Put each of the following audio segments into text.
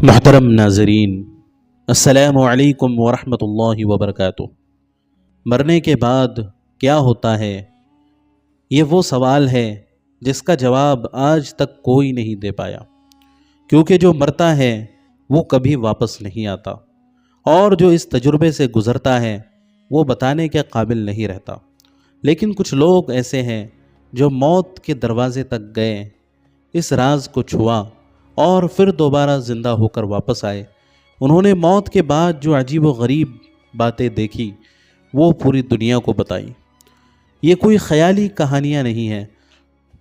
محترم ناظرین، السلام علیکم ورحمۃ اللہ وبرکاتہ۔ مرنے کے بعد کیا ہوتا ہے؟ یہ وہ سوال ہے جس کا جواب آج تک کوئی نہیں دے پایا، کیونکہ جو مرتا ہے وہ کبھی واپس نہیں آتا، اور جو اس تجربے سے گزرتا ہے وہ بتانے کے قابل نہیں رہتا۔ لیکن کچھ لوگ ایسے ہیں جو موت کے دروازے تک گئے، اس راز کو چھوا اور پھر دوبارہ زندہ ہو کر واپس آئے۔ انہوں نے موت کے بعد جو عجیب و غریب باتیں دیکھی وہ پوری دنیا کو بتائی۔ یہ کوئی خیالی کہانیاں نہیں ہیں،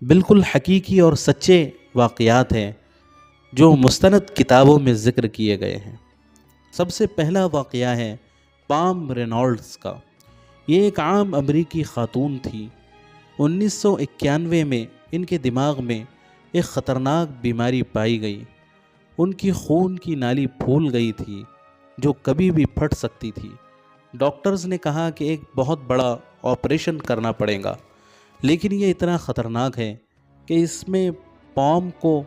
بالکل حقیقی اور سچے واقعات ہیں جو مستند کتابوں میں ذکر کیے گئے ہیں۔ سب سے پہلا واقعہ ہے پام رینالڈز کا۔ یہ ایک عام امریکی خاتون تھی۔ 1991 میں ان کے دماغ میں ایک خطرناک بیماری پائی گئی۔ ان کی خون کی نالی پھول گئی تھی جو کبھی بھی پھٹ سکتی تھی۔ ڈاکٹرز نے کہا کہ ایک بہت بڑا آپریشن کرنا پڑے گا، لیکن یہ اتنا خطرناک ہے کہ اس میں پام کو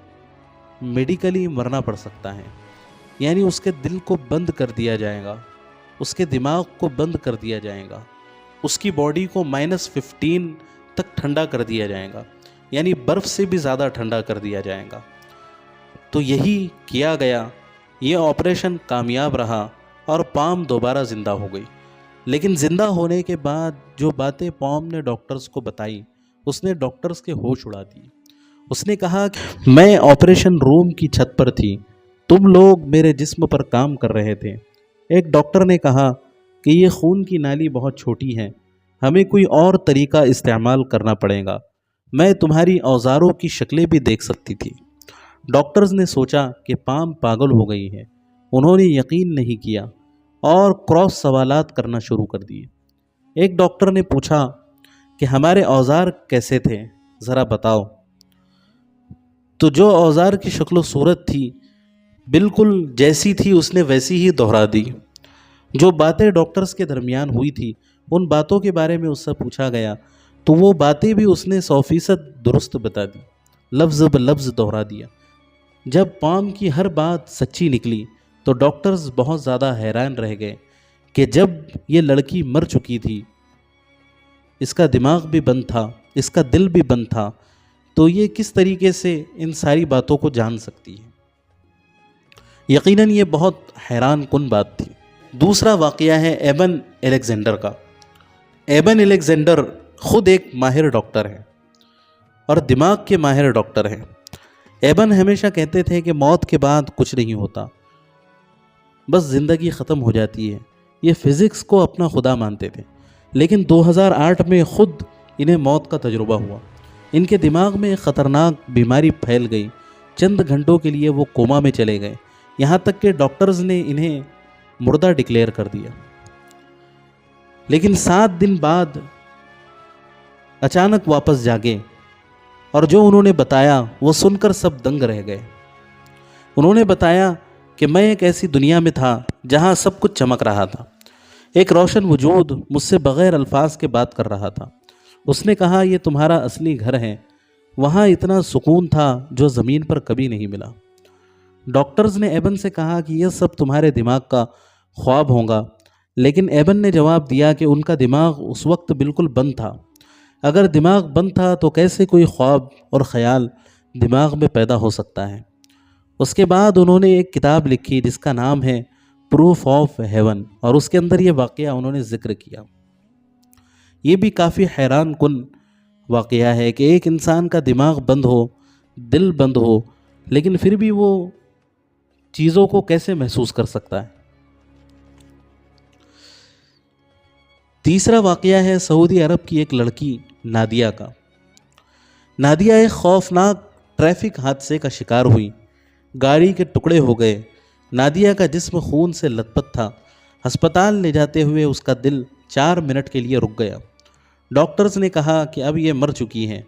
میڈیکلی مرنا پڑ سکتا ہے، یعنی اس کے دل کو بند کر دیا جائے گا، اس کے دماغ کو بند کر دیا جائے گا، اس کی باڈی کو -15 تک ٹھنڈا کر دیا جائے گا، یعنی برف سے بھی زیادہ ٹھنڈا کر دیا جائے گا۔ تو یہی کیا گیا۔ یہ آپریشن کامیاب رہا اور پام دوبارہ زندہ ہو گئی۔ لیکن زندہ ہونے کے بعد جو باتیں پام نے ڈاکٹرز کو بتائی، اس نے ڈاکٹرز کے ہوش اڑا دی۔ اس نے کہا کہ میں آپریشن روم کی چھت پر تھی، تم لوگ میرے جسم پر کام کر رہے تھے۔ ایک ڈاکٹر نے کہا کہ یہ خون کی نالی بہت چھوٹی ہے، ہمیں کوئی اور طریقہ استعمال کرنا پڑے گا۔ میں تمہاری اوزاروں کی شکلیں بھی دیکھ سکتی تھی۔ ڈاکٹرز نے سوچا کہ پام پاگل ہو گئی ہے۔ انہوں نے یقین نہیں کیا اور کراس سوالات کرنا شروع کر دیے۔ ایک ڈاکٹر نے پوچھا کہ ہمارے اوزار کیسے تھے، ذرا بتاؤ۔ تو جو اوزار کی شکل و صورت تھی بالکل جیسی تھی اس نے ویسی ہی دہرا دی۔ جو باتیں ڈاکٹرز کے درمیان ہوئی تھی ان باتوں کے بارے میں اس سے پوچھا گیا تو وہ باتیں بھی اس نے 100% درست بتا دی، لفظ بلفظ دہرا دیا۔ جب پام کی ہر بات سچی نکلی تو ڈاکٹرز بہت زیادہ حیران رہ گئے کہ جب یہ لڑکی مر چکی تھی، اس کا دماغ بھی بند تھا، اس کا دل بھی بند تھا، تو یہ کس طریقے سے ان ساری باتوں کو جان سکتی ہے؟ یقیناً یہ بہت حیران کن بات تھی۔ دوسرا واقعہ ہے ایبن الیگزینڈر کا۔ ایبن الیگزینڈر خود ایک ماہر ڈاکٹر ہیں اور دماغ کے ماہر ڈاکٹر ہیں۔ ایبن ہمیشہ کہتے تھے کہ موت کے بعد کچھ نہیں ہوتا، بس زندگی ختم ہو جاتی ہے۔ یہ فزکس کو اپنا خدا مانتے تھے، لیکن 2008 میں خود انہیں موت کا تجربہ ہوا۔ ان کے دماغ میں ایک خطرناک بیماری پھیل گئی۔ چند گھنٹوں کے لیے وہ کوما میں چلے گئے، یہاں تک کہ ڈاکٹرز نے انہیں مردہ ڈکلیئر کر دیا۔ لیکن 7 دن بعد اچانک واپس جاگے، اور جو انہوں نے بتایا وہ سن کر سب دنگ رہ گئے۔ انہوں نے بتایا کہ میں ایک ایسی دنیا میں تھا جہاں سب کچھ چمک رہا تھا، ایک روشن وجود مجھ سے بغیر الفاظ کے بات کر رہا تھا۔ اس نے کہا یہ تمہارا اصلی گھر ہے۔ وہاں اتنا سکون تھا جو زمین پر کبھی نہیں ملا۔ ڈاکٹرز نے ایبن سے کہا کہ یہ سب تمہارے دماغ کا خواب ہوگا، لیکن ایبن نے جواب دیا کہ ان کا دماغ اس وقت بالکل بند تھا۔ اگر دماغ بند تھا تو کیسے کوئی خواب اور خیال دماغ میں پیدا ہو سکتا ہے؟ اس کے بعد انہوں نے ایک کتاب لکھی جس کا نام ہے پروف آف ہیون، اور اس کے اندر یہ واقعہ انہوں نے ذکر کیا۔ یہ بھی کافی حیران کن واقعہ ہے کہ ایک انسان کا دماغ بند ہو، دل بند ہو، لیکن پھر بھی وہ چیزوں کو کیسے محسوس کر سکتا ہے۔ تیسرا واقعہ ہے سعودی عرب کی ایک لڑکی نادیہ کا۔ نادیہ ایک خوفناک ٹریفک حادثے کا شکار ہوئی، گاڑی کے ٹکڑے ہو گئے۔ نادیہ کا جسم خون سے لت پت تھا۔ ہسپتال لے جاتے ہوئے اس کا دل 4 منٹ کے لیے رک گیا۔ ڈاکٹرز نے کہا کہ اب یہ مر چکی ہیں،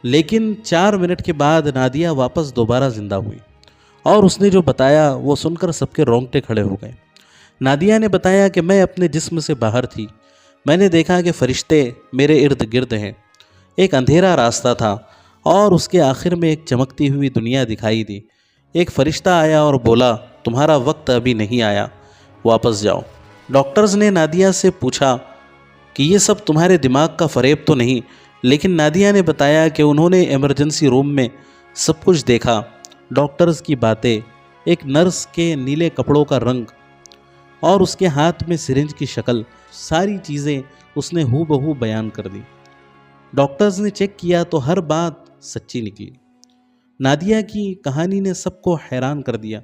لیکن 4 منٹ کے بعد نادیہ واپس دوبارہ زندہ ہوئی، اور اس نے جو بتایا وہ سن کر سب کے رونگٹے کھڑے ہو گئے۔ نادیہ نے بتایا کہ میں اپنے جسم سے باہر تھی، میں نے دیکھا کہ فرشتے میرے ارد گرد ہیں۔ ایک اندھیرا راستہ تھا اور اس کے آخر میں ایک چمکتی ہوئی دنیا دکھائی دی۔ ایک فرشتہ آیا اور بولا تمہارا وقت ابھی نہیں آیا، واپس جاؤ۔ ڈاکٹرز نے نادیہ سے پوچھا کہ یہ سب تمہارے دماغ کا فریب تو نہیں؟ لیکن نادیہ نے بتایا کہ انہوں نے ایمرجنسی روم میں سب کچھ دیکھا، ڈاکٹرز کی باتیں، ایک نرس کے نیلے کپڑوں کا رنگ اور اس کے ہاتھ میں سرنج کی شکل، ساری چیزیں اس نے ہو بہو بیان کر دی۔ ڈاکٹرز نے چیک کیا تو ہر بات سچی نکلی۔ نادیہ کی کہانی نے سب کو حیران کر دیا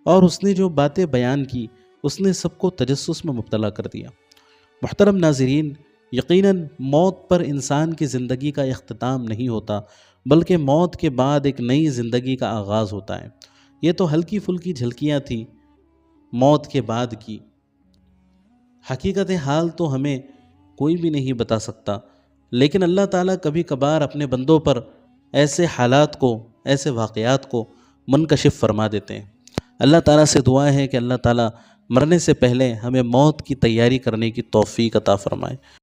اور اس نے جو باتیں بیان کی اس نے سب کو تجسس میں مبتلا کر دیا۔ محترم ناظرین، یقیناً موت پر انسان کی زندگی کا اختتام نہیں ہوتا، بلکہ موت کے بعد ایک نئی زندگی کا آغاز ہوتا ہے۔ یہ تو ہلکی پھلکی جھلکیاں تھیں موت کے بعد کی، حقیقت حال تو ہمیں کوئی بھی نہیں بتا سکتا، لیکن اللہ تعالیٰ کبھی کبھار اپنے بندوں پر ایسے حالات کو، ایسے واقعات کو منکشف فرما دیتے ہیں۔ اللہ تعالیٰ سے دعا ہے کہ اللہ تعالیٰ مرنے سے پہلے ہمیں موت کی تیاری کرنے کی توفیق عطا فرمائے۔